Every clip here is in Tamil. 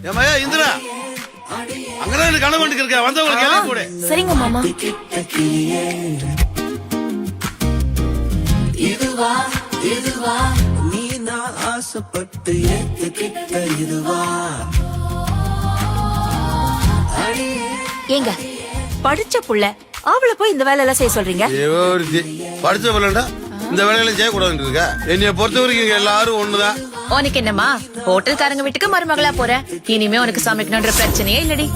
ஏமாயா இந்திரா அங்கதான் கணவன் வண்டிக்கு இருக்க வந்தவங்களுக்கு எல்லாம் கூட. சரிங்க மாமா. இதுவா இதுவா நீ நான் ஆசைப்பட்டு ஏத்துக்கிட்ட இதுவா? ஏங்க படிச்ச புள்ள அவளை போய் இந்த வேலை எல்லாம் செய்ய சொல்றீங்க? படிச்ச பிள்ளைண்டா இந்த வேலையெல்லாம் செய்யக்கூடாதுன்னு இருக்கா? என்னைய பொறுத்த வரைக்கும் எல்லாரும் ஒண்ணுதான். உனக்கு என்னமா ஹோட்டல்காரங்க வீட்டுக்கு மருமகளா போற? இனிமே உனக்கு சமைக்கணும்ன்ற பிரச்சனையே இல்லடி.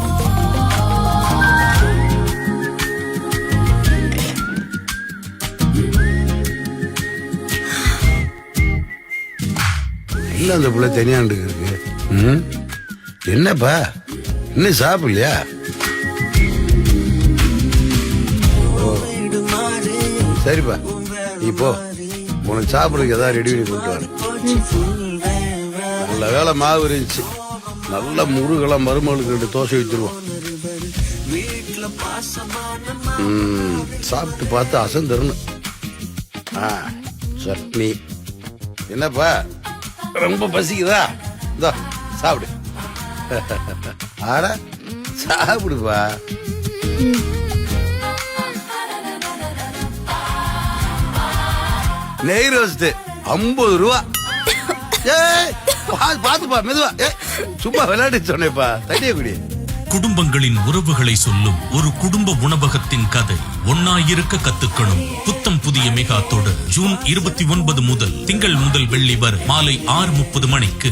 இல்ல அந்த பிள்ளை தனியாண்டு இருக்கு. என்னப்பா இன்னும் சாப்பிடலையா? சரிப்பா இப்போ உனக்கு சாப்பிடுறதுக்கு ஏதாவது ரெடி பண்ணி கொண்டு வர. நல்ல வேலை மாவு இருந்துச்சு. நல்ல முருகெல்லாம் மருமகளுக்கு 2 தோசை வச்சிருவோம். சாப்பிட்டு பார்த்து அசந்தரணும். சட்னி. என்னப்பா ரொம்ப பசிக்குதா? இதோ சாப்பிடு. ஆட சாப்பிடுப்பா. நெய் ரோஸ்ட் 50 ரூபா. பாத்துப்பா மெதுவா. சும்மா விளையாடி சொன்னேப்பா. தண்ணிய குடி. குடும்பங்களின் உறவுகளை சொல்லும் ஒரு குடும்ப உணவகத்தின் கதை. ஒன்னாயிருக்க கத்துக்கணும். புத்தம் புதிய மெகா தொடர் ஜூன் 29 முதல் திங்கள் முதல் வெள்ளி வரை மாலை 6:30 மணிக்கு